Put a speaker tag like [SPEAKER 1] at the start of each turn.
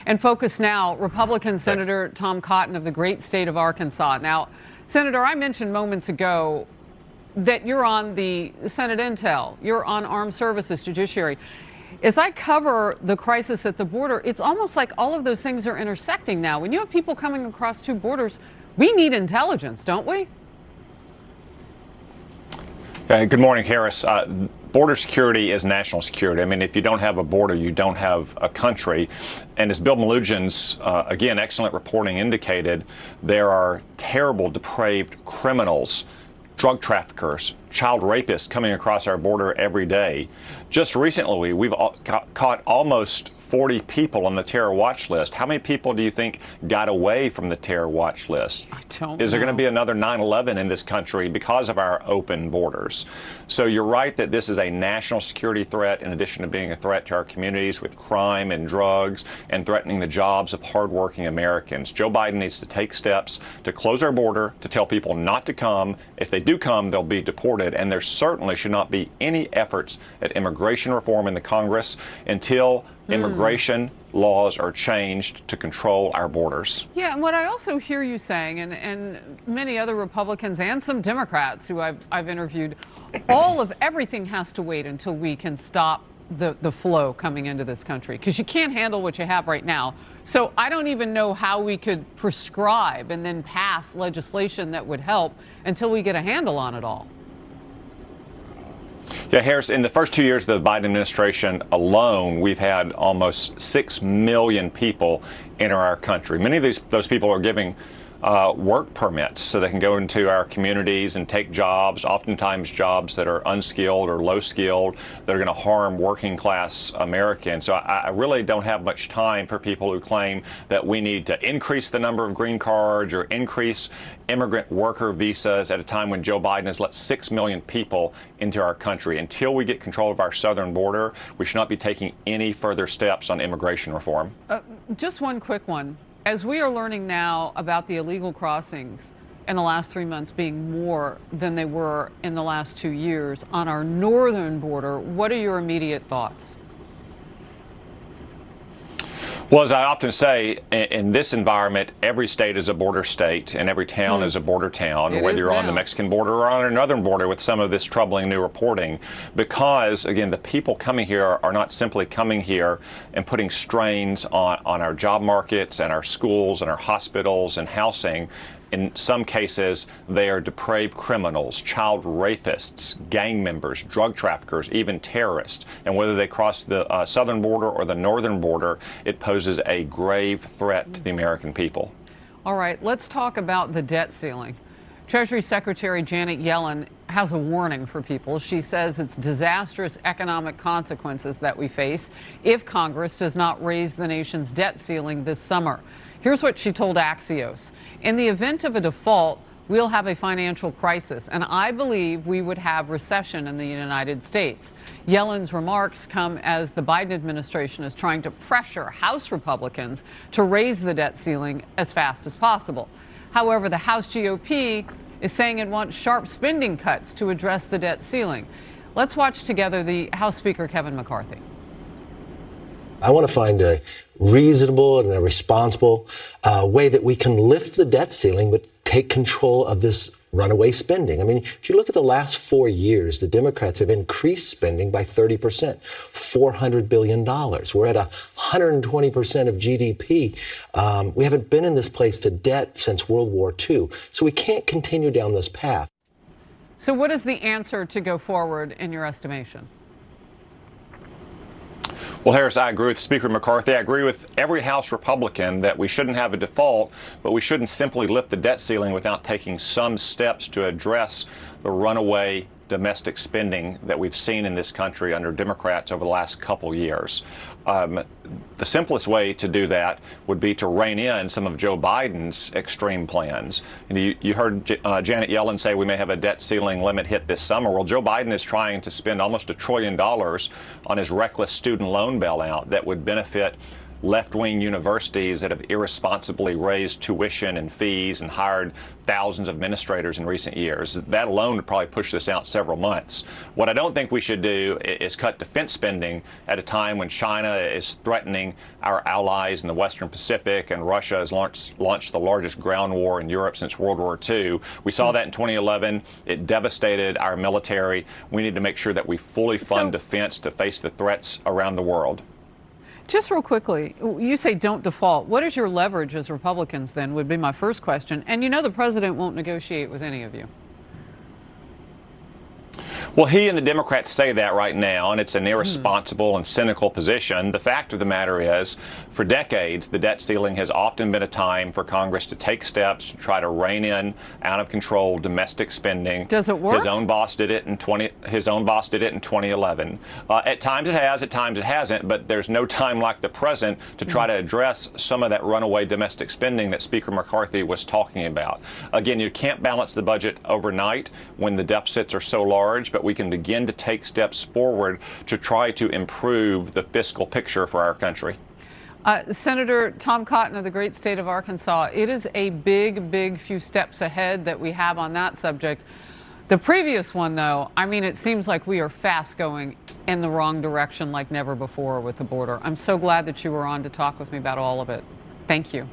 [SPEAKER 1] And Focus Now, Republican Senator Tom Cotton of the great state of Arkansas. Now, Senator, I mentioned moments ago that you're on the Senate Intel, you're on Armed Services, Judiciary. As I cover the crisis at the border, it's almost like all of those things are intersecting now. When you have people coming across two borders, we need intelligence, don't we?
[SPEAKER 2] Good morning, Harris. Border security is national security. I mean, if you don't have a border, you don't have a country. And as Bill Melugion's, again, excellent reporting indicated, there are terrible, depraved criminals, drug traffickers, child rapists coming across our border every day. Just recently, we've caught almost 40 people on the terror watch list. How many people do you think got away from the terror watch list?
[SPEAKER 1] I don't know.
[SPEAKER 2] Is there going to be another 9/11 in this country because of our open borders? So you're right that this is a national security threat, in addition to being a threat to our communities with crime and drugs and threatening the jobs of hardworking Americans. Joe Biden needs to take steps to close our border, to tell people not to come. If they do come, they'll be deported. And there certainly should not be any efforts at immigration reform in the Congress until immigration laws are changed to control our borders.
[SPEAKER 1] Yeah, and what I also hear you saying, and many other Republicans and some Democrats who I've interviewed, everything has to wait until we can stop the flow coming into this country, because you can't handle what you have right now. So I don't even know how we could prescribe and then pass legislation that would help until we get a handle on it all.
[SPEAKER 2] Yeah, Harris, in the first 2 years of the Biden administration alone, we've had almost 6 million people enter our country. Many of those people are giving work permits so they can go into our communities and take jobs, oftentimes jobs that are unskilled or low skilled, that are going to harm working class Americans. So I really don't have much time for people who claim that we need to increase the number of green cards or increase immigrant worker visas at a time when Joe Biden has let 6 million people into our country. Until we get control of our southern border, we should not be taking any further steps on immigration reform.
[SPEAKER 1] Just one quick one. As we are learning now about the illegal crossings in the last 3 months being more than they were in the last 2 years on our northern border, what are your immediate thoughts?
[SPEAKER 2] Well, as I often say, in this environment, every state is a border state and every town is a border town, whether you're on the Mexican border or on our northern border with some of this troubling new reporting. Because, again, the people coming here are not simply coming here and putting strains on our job markets and our schools and our hospitals and housing. In some cases, they are depraved criminals, child rapists, gang members, drug traffickers, even terrorists. And whether they cross the southern border or the northern border, it poses a grave threat to the American people.
[SPEAKER 1] All right, let's talk about the debt ceiling. Treasury Secretary Janet Yellen has a warning for people. She says it's disastrous economic consequences that we face if Congress does not raise the nation's debt ceiling this summer. Here's what she told Axios. In the event of a default, we'll have a financial crisis, and I believe we would have recession in the United States. Yellen's remarks come as the Biden administration is trying to pressure House Republicans to raise the debt ceiling as fast as possible. However, the House GOP is saying it wants sharp spending cuts to address the debt ceiling. Let's watch together the House Speaker Kevin McCarthy.
[SPEAKER 3] I want to find a reasonable and a responsible way that we can lift the debt ceiling, but take control of this runaway spending. I mean, if you look at the last 4 years, the Democrats have increased spending by 30%, $400 billion. We're at 120% of GDP. We haven't been in this place to debt since World War II. So we can't continue down this path.
[SPEAKER 1] So what is the answer to go forward in your estimation?
[SPEAKER 2] Well, Harris, I agree with Speaker McCarthy. I agree with every House Republican that we shouldn't have a default, but we shouldn't simply lift the debt ceiling without taking some steps to address the runaway domestic spending that we've seen in this country under Democrats over the last couple years. The simplest way to do that would be to rein in some of Joe Biden's extreme plans. You heard Janet Yellen say we may have a debt ceiling limit hit this summer. Well, Joe Biden is trying to spend almost $1 trillion on his reckless student loan bailout that would benefit left-wing universities that have irresponsibly raised tuition and fees and hired thousands of administrators in recent years. That alone would probably push this out several months. What I don't think we should do is cut defense spending at a time when China is threatening our allies in the Western Pacific and Russia has launched the largest ground war in Europe since World War II. We saw that in 2011. It devastated our military. We need to make sure that we fully fund defense to face the threats around the world.
[SPEAKER 1] Just real quickly, you say don't default. What is your leverage as Republicans then, would be my first question. And you know the president won't negotiate with any of you.
[SPEAKER 2] Well, he and the Democrats say that right now, and it's an irresponsible and cynical position. The fact of the matter is, for decades, the debt ceiling has often been a time for Congress to take steps to try to rein in out-of-control domestic spending.
[SPEAKER 1] Does it work?
[SPEAKER 2] His own boss did it in 2011. At times it has, at times it hasn't, but there's no time like the present to try to address some of that runaway domestic spending that Speaker McCarthy was talking about. Again, you can't balance the budget overnight when the deficits are so large, but we can begin to take steps forward to try to improve the fiscal picture for our country.
[SPEAKER 1] Senator Tom Cotton of the great state of Arkansas, it is a big few steps ahead that we have on that subject. The previous one, though, I mean, it seems like we are fast going in the wrong direction like never before with the border. I'm so glad that you were on to talk with me about all of it. Thank you.